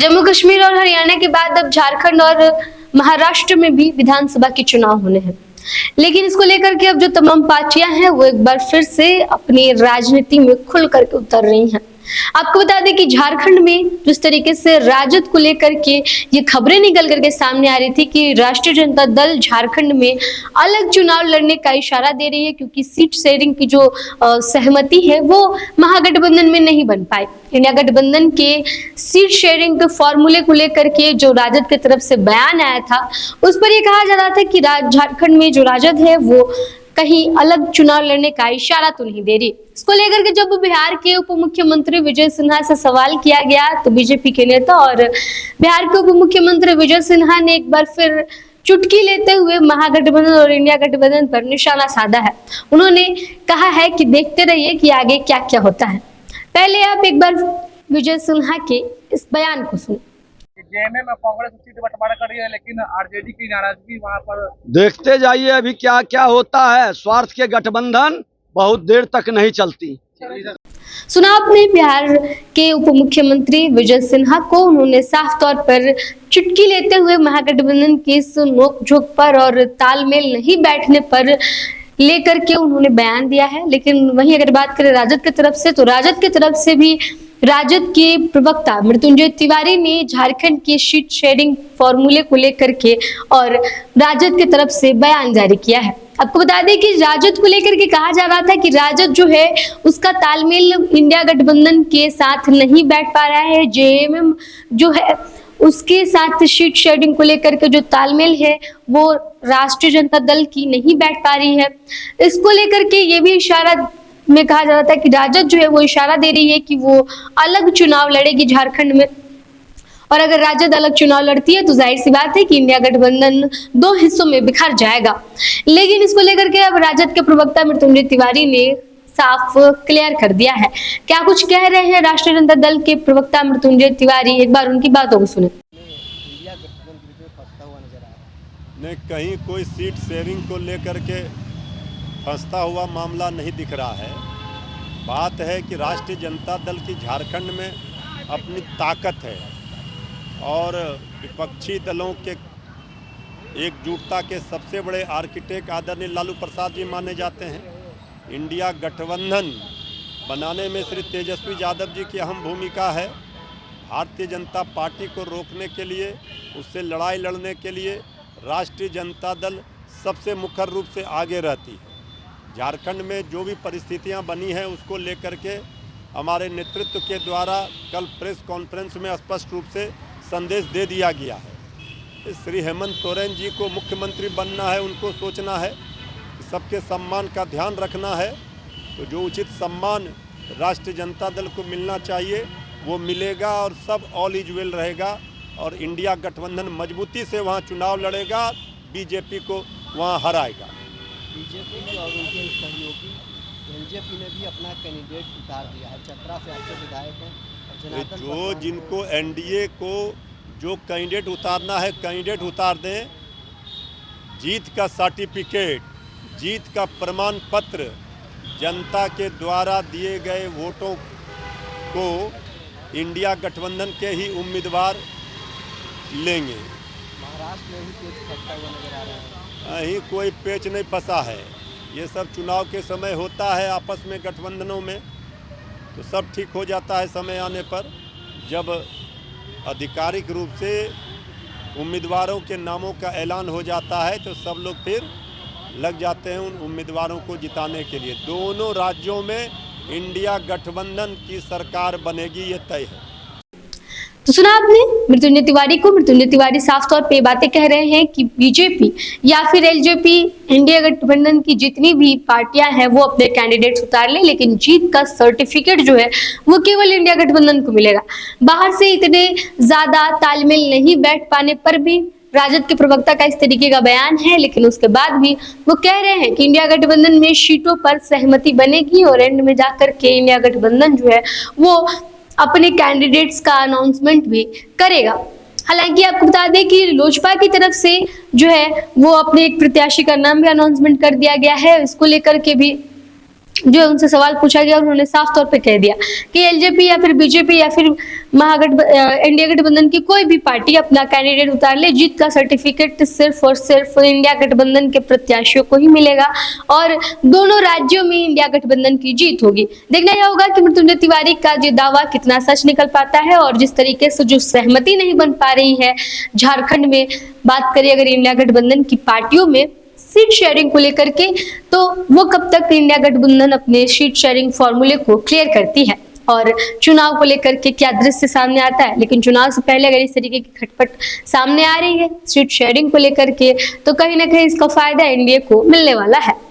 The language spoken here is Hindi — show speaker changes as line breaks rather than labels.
जम्मू कश्मीर और हरियाणा के बाद अब झारखंड और महाराष्ट्र में भी विधानसभा के चुनाव होने हैं, लेकिन इसको लेकर के अब जो तमाम पार्टियां हैं वो एक बार फिर से अपनी राजनीति में खुल करके उतर रही हैं। आपको बता दें कि झारखंड में जिस तरीके से राजद को लेकर के ये खबरें निकल करके सामने आ रही थी कि राष्ट्रीय जनता दल झारखंड में अलग चुनाव लड़ने का इशारा दे रही है, क्योंकि सीट शेयरिंग की जो सहमति है वो महागठबंधन में नहीं बन पाई। इंडिया गठबंधन के सीट शेयरिंग के फॉर्मूले को लेकर के जो राजद की तरफ से बयान आया था, उस पर यह कहा जा रहा था कि झारखंड में जो राजद है वो कहीं अलग चुनाव लड़ने का इशारा तो नहीं दे रही। इसको लेकर के जब बिहार के उप मुख्यमंत्री विजय सिन्हा से सवाल किया गया तो बीजेपी के नेता और बिहार के उप मुख्यमंत्री विजय सिन्हा ने एक बार फिर चुटकी लेते हुए महागठबंधन और इंडिया गठबंधन पर निशाना साधा है। उन्होंने कहा है कि देखते रहिए कि आगे क्या क्या होता है। पहले आप एक बार विजय सिन्हा के इस बयान को सुनिए।
जेएमएम में कांग्रेस सीट बंटवारा कर रही है, लेकिन आरजेडी की नाराजगी वहां पर
देखते जाइए अभी क्या क्या होता है। स्वार्थ के गठबंधन बहुत देर तक नहीं चलती।
सुना आपने बिहार के उप मुख्यमंत्री विजय सिन्हा को। उन्होंने साफ तौर पर चुटकी लेते हुए महागठबंधन की इस नोकझोंक पर और तालमेल नहीं बैठने पर लेकर के उन्होंने बयान दिया है। लेकिन वहीं अगर बात करें राजद की तरफ से, तो राजद की तरफ से भी राजद के प्रवक्ता मृत्युंजय तिवारी ने झारखंड के सीट शेयरिंग फॉर्मूले को लेकर के और राजद की तरफ से बयान जारी किया है। आपको बता दें कि राजद को लेकर के कहा जा रहा था कि राजद जो है उसका तालमेल इंडिया गठबंधन के साथ नहीं बैठ पा रहा है। जेएमएम जो है उसके साथ सीट शेयरिंग को लेकर के जो तालमेल है वो राष्ट्रीय जनता दल की नहीं बैठ पा रही है। इसको लेकर के ये भी इशारा में कहा जा रहा था कि राजद जो है वो इशारा दे रही है कि वो अलग चुनाव लड़ेगी झारखंड में, और अगर राजद अलग चुनाव लड़ती है तो जाहिर सी बात है कि इंडिया गठबंधन दो हिस्सों में बिखर जाएगा। लेकिन इसको लेकर के अब राजद के प्रवक्ता मृत्युंजय तिवारी ने साफ क्लियर कर दिया है। क्या कुछ कह रहे हैं राष्ट्रीय जनता दल के प्रवक्ता मृत्युंजय तिवारी, एक बार उनकी बातों को सुने।
इंडिया गठबंधन में फंसता हुआ नजर आ रहा है।
नहीं, कहीं कोई सीट शेयरिंग को लेकर के फंसता हुआ मामला नहीं दिख रहा है। बात है कि राष्ट्रीय जनता दल की झारखंड में अपनी ताकत है और विपक्षी दलों के एकजुटता के सबसे बड़े आर्किटेक्ट आदरणीय लालू प्रसाद जी माने जाते हैं। इंडिया गठबंधन बनाने में श्री तेजस्वी यादव जी की अहम भूमिका है। भारतीय जनता पार्टी को रोकने के लिए, उससे लड़ाई लड़ने के लिए राष्ट्रीय जनता दल सबसे मुखर रूप से आगे रहती है। झारखंड में जो भी परिस्थितियां बनी हैं उसको लेकर के हमारे नेतृत्व के द्वारा कल प्रेस कॉन्फ्रेंस में स्पष्ट रूप से संदेश दे दिया गया है। श्री हेमंत सोरेन जी को मुख्यमंत्री बनना है, उनको सोचना है कि सबके सम्मान का ध्यान रखना है, तो जो उचित सम्मान राष्ट्रीय जनता दल को मिलना चाहिए वो मिलेगा और सब ऑल इज वेल रहेगा और इंडिया गठबंधन मजबूती से वहाँ चुनाव लड़ेगा, बीजेपी को वहाँ हराएगा।
बीजेपी और उनके सहयोगी एलजेपी ने भी अपना कैंडिडेट उतार दिया है। चतरा से आपके विधायक हैं
जो जिनको एनडीए को जो कैंडिडेट उतारना है कैंडिडेट उतार दें। जीत का सर्टिफिकेट, जीत का प्रमाण पत्र जनता के द्वारा दिए गए वोटों को इंडिया गठबंधन के ही उम्मीदवार लेंगे।
महाराष्ट्र में ही पेच फंसता हुआ नजर आ रहा है।
कहीं कोई पेच नहीं फंसा है। ये सब चुनाव के समय होता है आपस में गठबंधनों में, तो सब ठीक हो जाता है समय आने पर। जब आधिकारिक रूप से उम्मीदवारों के नामों का ऐलान हो जाता है तो सब लोग फिर लग जाते हैं उन उम्मीदवारों को जिताने के लिए। दोनों राज्यों में इंडिया गठबंधन की सरकार बनेगी, ये तय है।
तो सुना आपने मृत्युंजय तिवारी को। मृत्युंजय तिवारी साफ तौर पे बातें कह रहे हैं कि बीजेपी या फिर एलजेपी, इंडिया गठबंधन की जितनी भी पार्टियां हैं वो अपने कैंडिडेट्स उतार ले, लेकिन जीत का सर्टिफिकेट जो है वो केवल इंडिया गठबंधन को मिलेगा। बाहर से इतने ज्यादा तालमेल नहीं बैठ पाने पर भी राजद के प्रवक्ता का इस तरीके का बयान है, लेकिन उसके बाद भी वो कह रहे हैं कि इंडिया गठबंधन में सीटों पर सहमति बनेगी और एंड में जाकर के इंडिया गठबंधन जो है वो अपने कैंडिडेट्स का अनाउंसमेंट भी करेगा। हालांकि आपको बता दें कि लोजपा की तरफ से जो है वो अपने एक प्रत्याशी का नाम भी अनाउंसमेंट कर दिया गया है। इसको लेकर के भी जो है उनसे सवाल पूछा गया और उन्होंने साफ तौर पे कह दिया कि एलजेपी या फिर बीजेपी या फिर एनडीए गठबंधन की कोई भी पार्टी अपना कैंडिडेट उतार ले, जीत का सर्टिफिकेट सिर्फ और सिर्फ इंडिया गठबंधन के प्रत्याशियों को ही मिलेगा और दोनों राज्यों में इंडिया गठबंधन की जीत होगी। देखना यह होगा कि मृत्युंजय तिवारी का ये दावा कितना सच निकल पाता है और जिस तरीके से जो सहमति नहीं बन पा रही है झारखंड में, बात करें अगर इंडिया गठबंधन की पार्टियों में सीट शेयरिंग को लेकर के, तो वो कब तक इंडिया गठबंधन अपने सीट शेयरिंग फॉर्मूले को क्लियर करती है और चुनाव को लेकर के क्या दृश्य सामने आता है। लेकिन चुनाव से पहले अगर इस तरीके की खटपट सामने आ रही है सीट शेयरिंग को लेकर के, तो कहीं ना कहीं इसका फायदा एनडीए को मिलने वाला है।